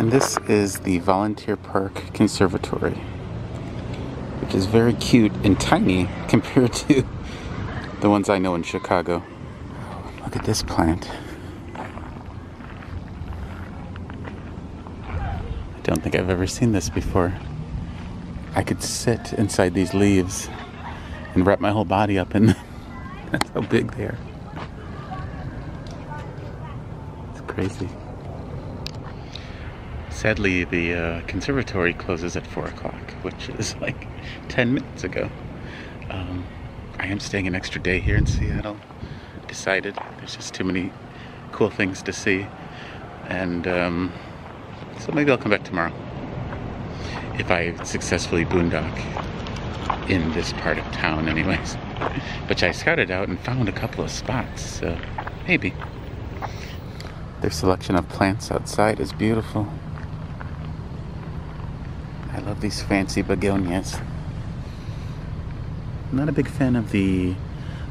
And this is the Volunteer Park Conservatory, which is very cute and tiny compared to the ones I know in Chicago. Look at this plant. I don't think I've ever seen this before. I could sit inside these leaves and wrap my whole body up in them. That's how big they are. It's crazy. Sadly, the conservatory closes at 4 o'clock, which is like 10 minutes ago. I am staying an extra day here in Seattle. Decided there's just too many cool things to see. And so maybe I'll come back tomorrow. If I successfully boondock in this part of town anyways. But I scouted out and found a couple of spots, so maybe. Their selection of plants outside is beautiful. I love these fancy begonias. I'm not a big fan of the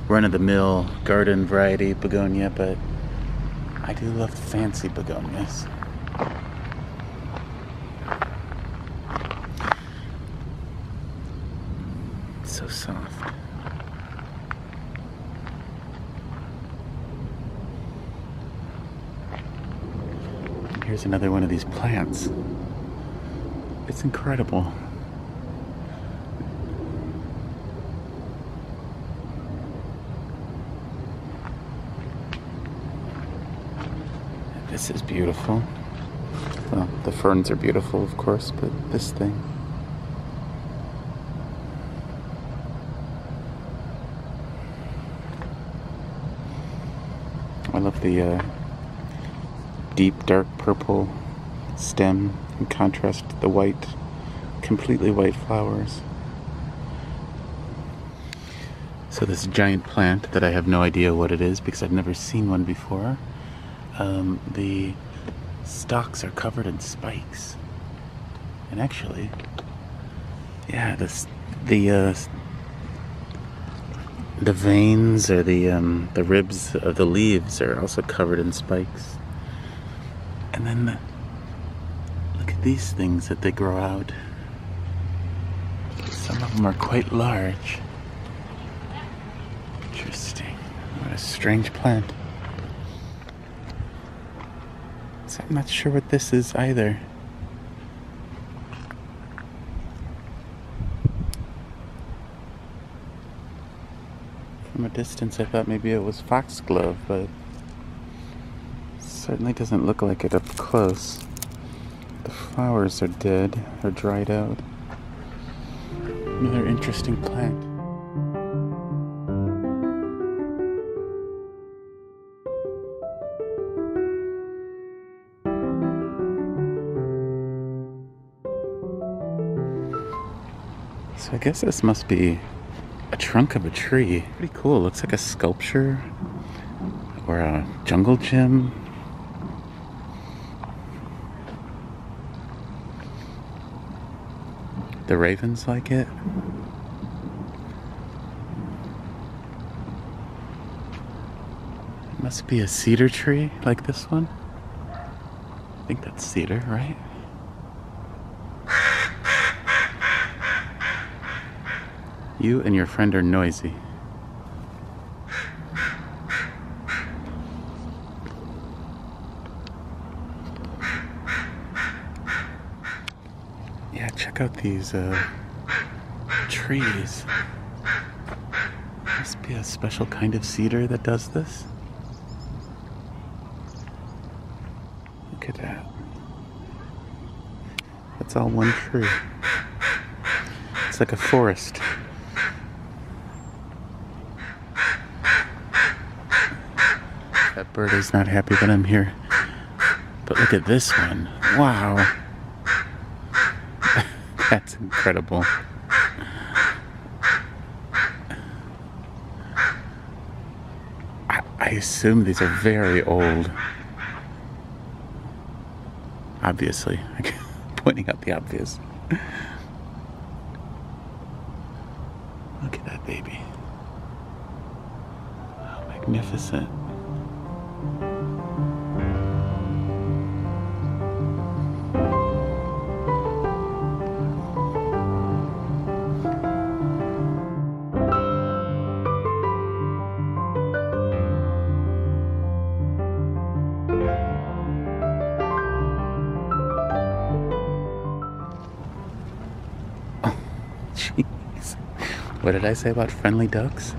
run-of-the-mill garden variety begonia, but I do love the fancy begonias. It's so soft. And here's another one of these plants. It's incredible. This is beautiful. Well, the ferns are beautiful, of course, but this thing. I love the deep, dark purple stem in contrast to the white, completely white flowers. So this giant plant that I have no idea what it is because I've never seen one before. The stalks are covered in spikes, and actually, yeah, the veins or the ribs of the leaves are also covered in spikes. And then look at these things that they grow out. Some of them are quite large. Interesting. What a strange plant. So I'm not sure what this is either. From a distance I thought maybe it was foxglove, but it certainly doesn't look like it up close. The flowers are dead or dried out. Another interesting plant. So I guess this must be a trunk of a tree. Pretty cool. Looks like a sculpture or a jungle gym. The ravens like it. It must be a cedar tree like this one. I think that's cedar, right? You and your friend are noisy. Yeah, check out these trees. Must be a special kind of cedar that does this. Look at that. That's all one tree. It's like a forest. That bird is not happy that I'm here. But look at this one. Wow. That's incredible. I assume these are very old. Obviously. Pointing out the obvious. Look at that baby. How magnificent. Jeez. What did I say about friendly ducks?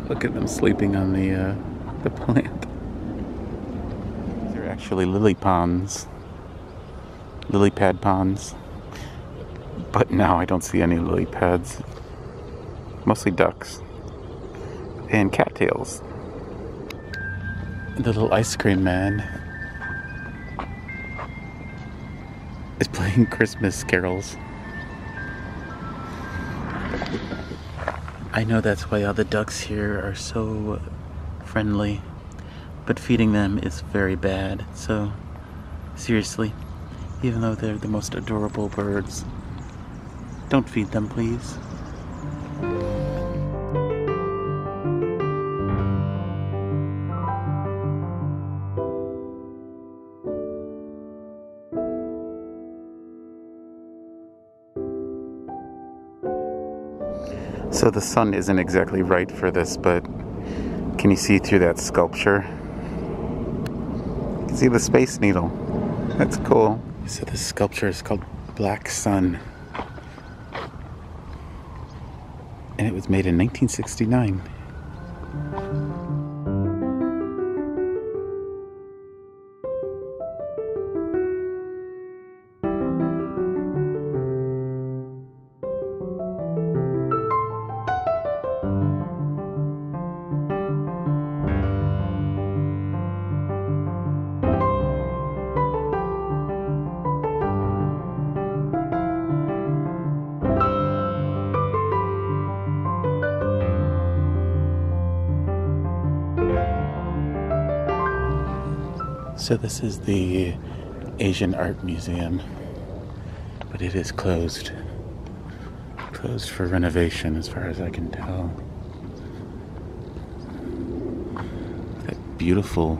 Look at them sleeping on the plant. These are actually lily ponds. Lily pad ponds. But now I don't see any lily pads. Mostly ducks. And cattails. The little ice cream man is playing Christmas carols. I know that's why all the ducks here are so friendly, but feeding them is very bad. So, seriously, even though they're the most adorable birds, don't feed them, please. So the sun isn't exactly right for this, but can you see through that sculpture? You can see the Space Needle. That's cool. So this sculpture is called Black Sun. And it was made in 1969. So this is the Asian Art Museum, but it is closed. Closed for renovation as far as I can tell. That beautiful,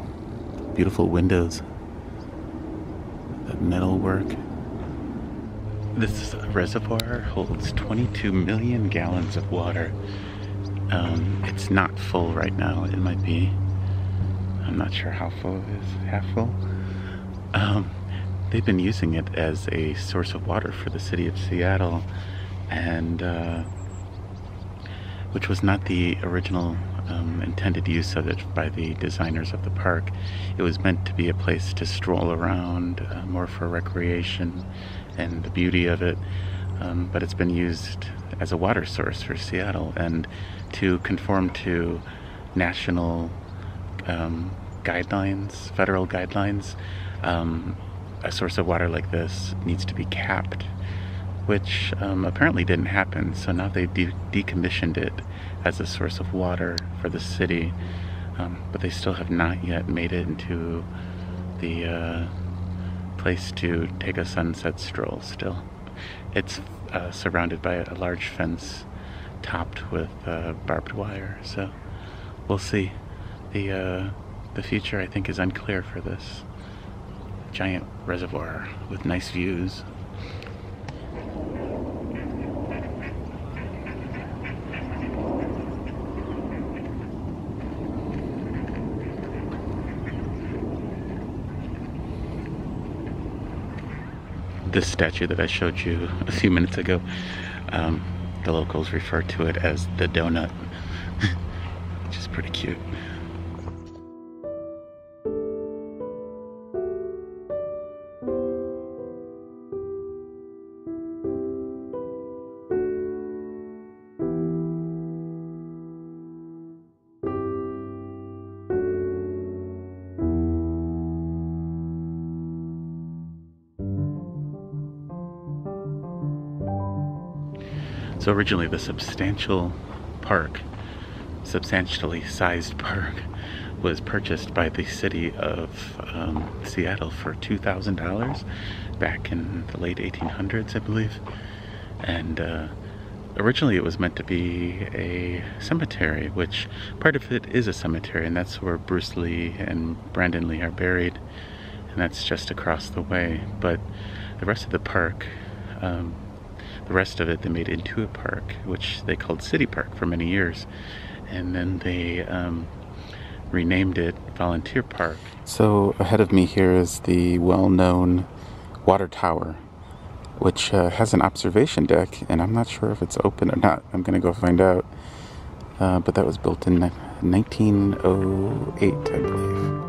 beautiful windows. That metal work. This reservoir holds 22 million gallons of water. It's not full right now. It might be. I'm not sure how full it is. Half full. They've been using it as a source of water for the city of Seattle, and which was not the original intended use of it by the designers of the park. It was meant to be a place to stroll around, more for recreation and the beauty of it, but it's been used as a water source for Seattle, and to conform to national guidelines, federal guidelines, a source of water like this needs to be capped, which apparently didn't happen. So now they've decommissioned it as a source of water for the city, but they still have not yet made it into the place to take a sunset stroll still. It's surrounded by a large fence topped with barbed wire, so we'll see. The future, I think, is unclear for this giant reservoir with nice views. This statue that I showed you a few minutes ago, the locals refer to it as the donut, which is pretty cute. So originally the substantially sized park was purchased by the city of Seattle for $2,000 back in the late 1800s, I believe. And originally it was meant to be a cemetery, which part of it is a cemetery, and that's where Bruce Lee and Brandon Lee are buried, and that's just across the way. But the rest of the park, the rest of it they made into a park, which they called City Park for many years. And then they renamed it Volunteer Park. So ahead of me here is the well-known water tower, which has an observation deck, and I'm not sure if it's open or not. I'm gonna go find out. But that was built in 1908, I believe.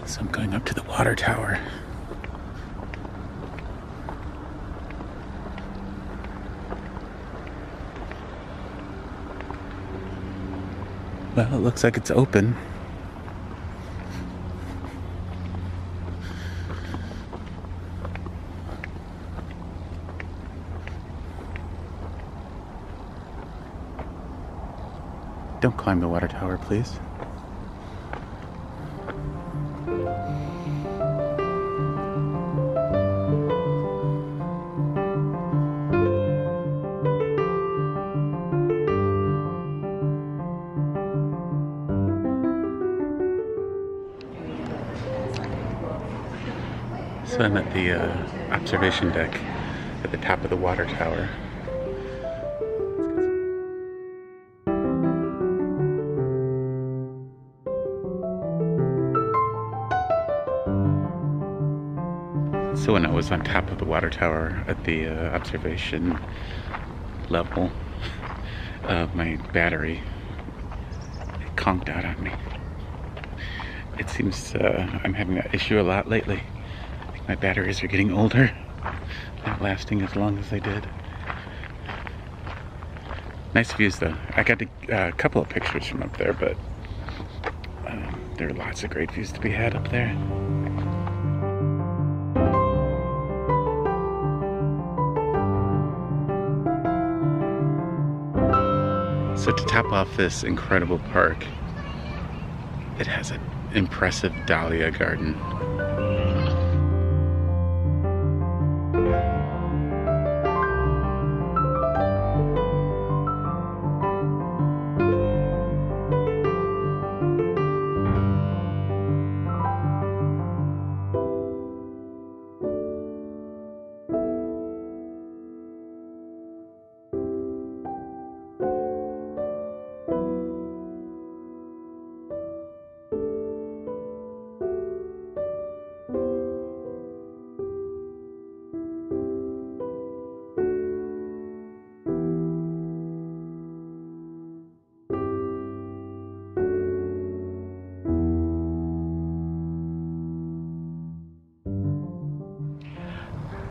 So I'm going up to the water tower. Well, it looks like it's open. Don't climb the water tower, please. So I'm at the observation deck at the top of the water tower. So when I was on top of the water tower at the observation level, my battery conked out on me. It seems I'm having that issue a lot lately. I think my batteries are getting older, not lasting as long as they did. Nice views though. I got a couple of pictures from up there, but there are lots of great views to be had up there. So to top off this incredible park, it has an impressive dahlia garden.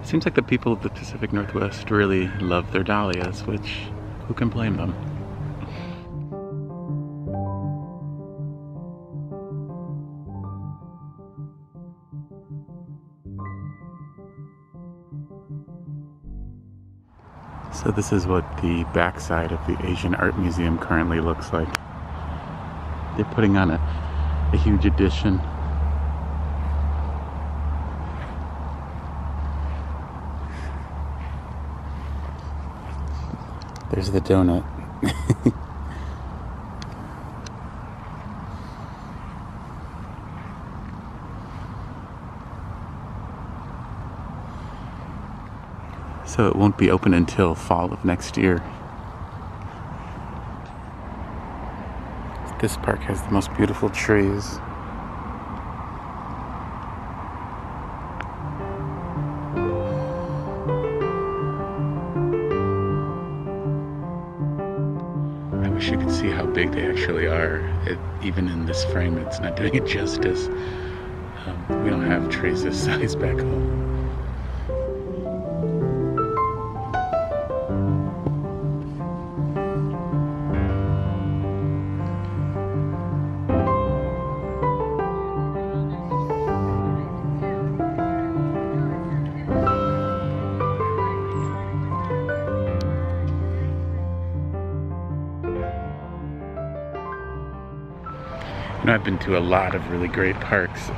Seems like the people of the Pacific Northwest really love their dahlias, which, who can blame them? So this is what the backside of the Asian Art Museum currently looks like. They're putting on a huge addition. There's the donut. So it won't be open until fall of next year. This park has the most beautiful trees. I wish you could see how big they actually are. Even in this frame, it's not doing it justice. We don't have trees this size back home. You know, I've been to a lot of really great parks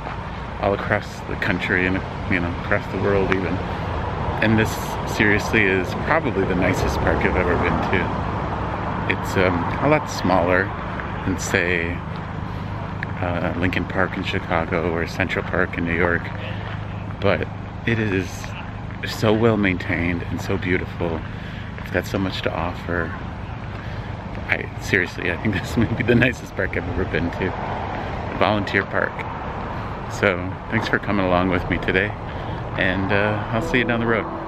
all across the country and, you know, across the world even. And this seriously is probably the nicest park I've ever been to. It's a lot smaller than, say, Lincoln Park in Chicago or Central Park in New York, but it is so well maintained and so beautiful. It's got so much to offer. Seriously, I think this may be the nicest park I've ever been to. Volunteer park. So thanks for coming along with me today, and I'll see you down the road.